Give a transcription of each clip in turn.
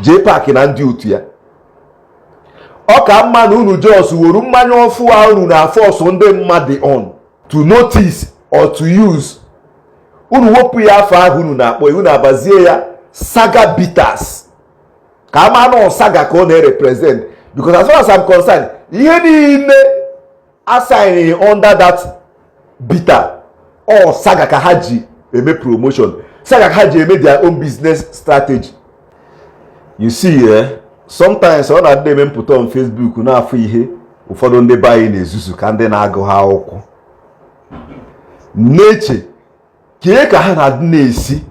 jee paaki na ndị otu ya. Ọ ka mma na unu jos wuru mmanya ọfụ a unu na force ndị mmadụ on to notice or to use. Unu wepụ ya afọ ahụ unu na-akpọ unu abazie ya saga bitters. Ka ama na saga ka ọ na-represent, because as far as I'm concerned, ihe niile assigning under that bitter or saga ka ha ji eme promotion, saga ka ha ji eme their own business strategy. You see, sometimes ọ na-adị eme mpụta on Facebook na-afụ ihe ụfọdụ ndị be anyị na-ezuzu ka ndị na-agụ ha akwụkwọ n'eche kee ka ha na-adị na-esi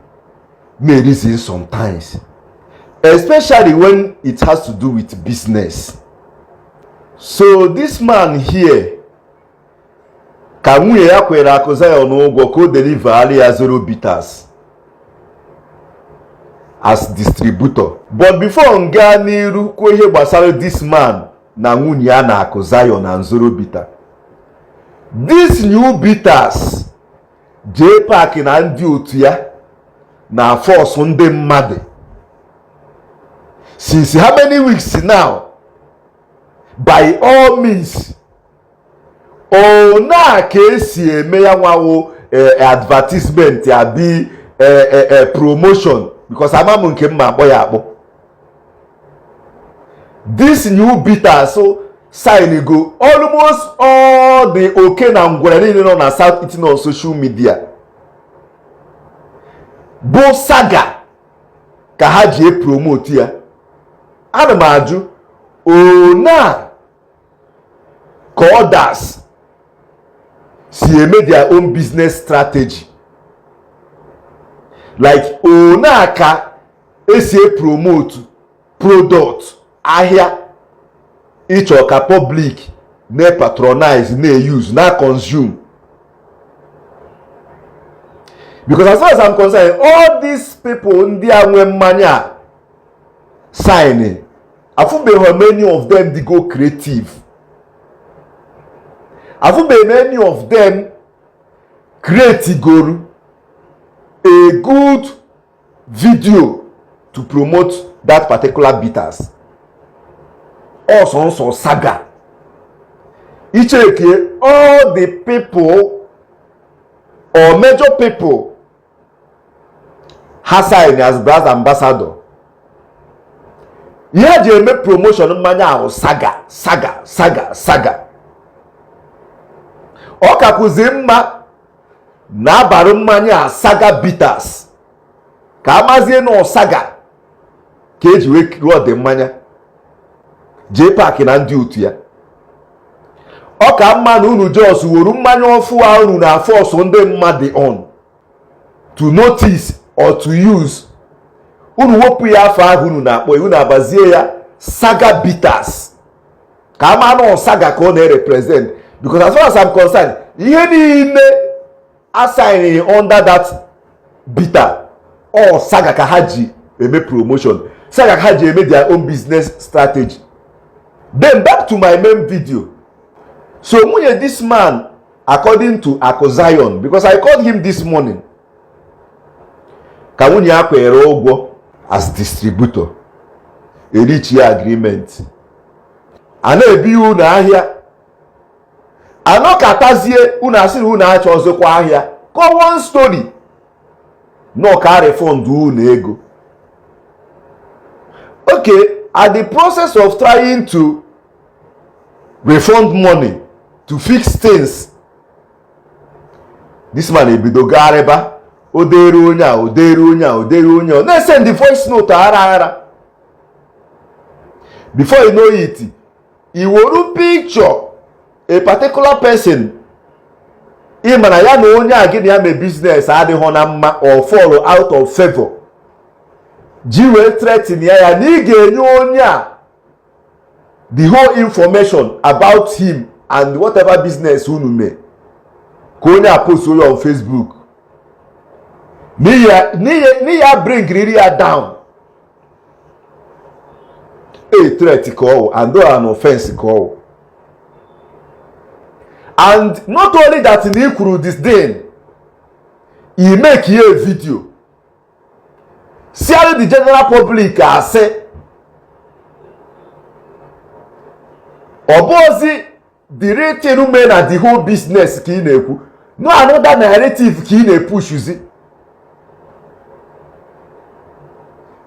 na-reason sometimes, especially when it has to do with business. So this man here, ka nwunye ya kwere akụza ya n'ụgwọ ka o deliver ya Zollo bitters as distributor. But before nga n'iru kwuo ihe gbasara this man na nwunye ya na akụza ya na Zollo bitter, this new bitters jee paaki na ndị otu ya na force ndị mmadụ since how many weeks now? By all means, na ka esi eme ya nwawo advertisement ya bi promotion, because amam nke mma akpọ ya akpọ. This new bitter so sign go almost all the okay na ngwere niile nọ na South East on social media. Bo saga ka ha ji promote ya. Ana m ajụ na ka others si eme their own business strategy, like na ka esi promote product ahịa ịchọ ka public na patronize na use na consume. Because as far as I'm concerned, all these people ndị a nwe mmanya sign, afụbeghị many of them they go creative. Afụbeghị many of them create goal a good video to promote that particular bitters. Also saga. Icheke all the people or major people ha sign as brand ambassador. Ya ji eme promotion mmanya ahụ saga. Ọ kakwuzi mma na abarụ mmanya saga bitters ka amazie na saga ka eji wee ruo dị mmanya jee paaki na ndị otu ya. Ọ ka mma na unu jos wuru mmanya ọfụ a unu na force ndị mmadụ on to notice or to use. Unu wepụ ya afọ ahụ unu na-akpọ unu abazie ya saga bitters ka ama na saga ka ọ na-represent, because as far as I'm concerned, ihe niile assigning under that bitter or saga ka ha ji eme promotion, saga ka ha ji eme their own business strategy. Then back to my main video. So nwunye this man, according to Akwa, because I called him this morning, ka nwunye ya kwere ụgwọ as distributor, a reach agreement. A na-ebi unu ahịa, anọkatazie unu asịrị unu achọ ọzọkwa ahịa. Common story. No ka refund unu ego. Okay, at the process of trying to refund money to fix things, this man ebido gareba odere onye a na-send the voice note ara. Before you know it, he will picture a particular person ịmana ya na onye a gịnị ya mee business adịghị na mma or fall out of favor, ji wee threaten ya na ị ga-enye onye a the whole information about him and whatever business unu mee, ka onye a post onye on Facebook n'ihi ya bring riri ya down. A threat call and an offense call. And not only that, in Ikuru disdain, he make here a video. See how the general public say Obozi the real thing men na the whole business ka ị na-ekwu. No another narrative ka ị na-epushuzi.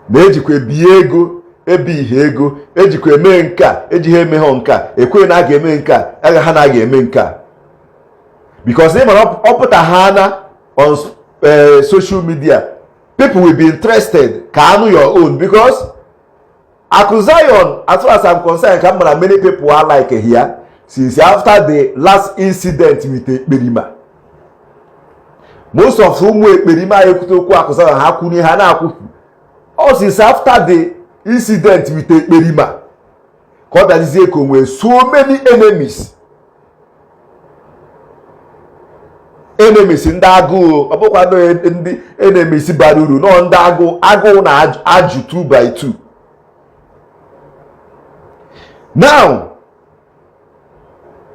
Na ejikwa ebie ego, ebighị ego, ejikwa eme nke a, ejighị eme ha nke a, ekwe na a ga-eme nke a, aga ha na a ga-eme nke a. Because even up Hana on social media, people will be interested. Can your own? Because Akwa Zion, as far as I'm concerned, many people are like here since after the last incident with Ekperima. Most of whom Ekperima ekutoku Akwa Zion hakuni hana akuku. All since after the incident with Ekperima, because that is so many enemies. Enemies in Dago, ndị enemies baruru, no Dago, Ago na aju 2 by 2. Now,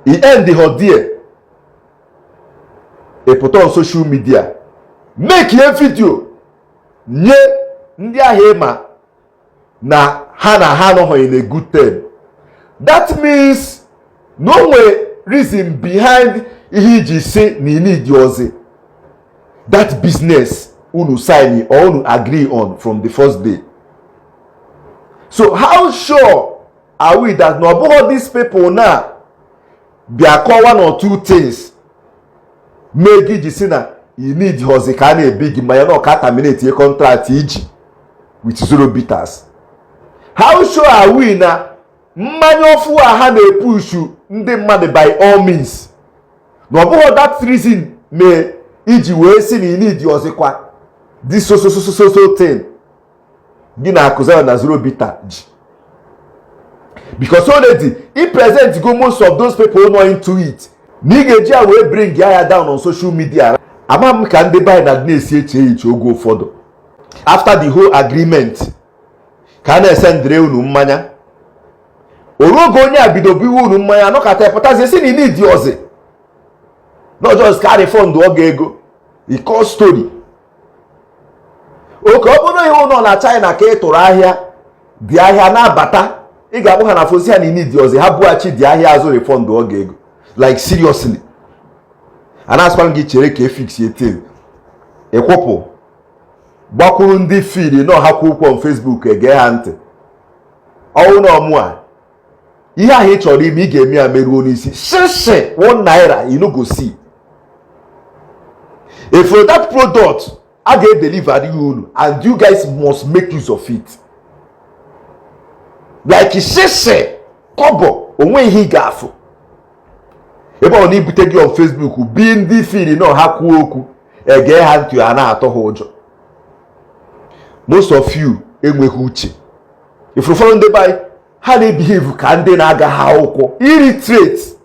he end the whole day. He put on social media, make a video, nye ndị ahema na ha no in a good term. That means no way reason behind he say ni need yours. That business unu sign or unu agree on from the first day. So how sure are we that no all these people now they are call one or two things make it na you need yours can a big man no can terminate your contract with Zollo bitters. How sure are we na mmanyofu aha na push ndị mmadụ by all means? No about that reason may iji wee si na need yozikwa this so thing gị na Akwa Zion na Zollo bitter ji. Because already he present go most of those people not into it. Nigeria will bring ya down on social media. Amam ka ndị buy na na-esi eche ogo ụfọdụ. After the whole agreement ka na-esend unu mmanya. Orogo onye abidobi unu mmanya no ka tepụtazie si na need yozi. Not just carry fund oge ego. E call story. Oke ọ bụrụ ihe ụnọ na China ka ị tụrụ ahịa dị ahịa na-abata ị ga-akpọ ha na fosi ha na need yozi ha buachi dị ahịa azụ refund oge ego. Like seriously. Anaspan gị chere ka fix etin. Ekwopụ gbakwuru ndị feed no ha kwukwu on Facebook ege ha ntị. Ọwụ na ọmụa ihe ahụ ị chọrọ ime ị ga-eme ya meruo n'isi. Shishi 1 naira you no go see. If for that product I get delivered you and you guys must make use of it. Like shishi kobo onwe ihe ga-afụ. Ebe ọ na-ebute gị on Facebook bi ndị feed no ha kwuo okwu ege ha ntị a na-atọ ha ụjọ. Most of you enweghị uche. If you follow ndị by ha na-behave ka ndị na-aga ha akwụkwọ illiterate.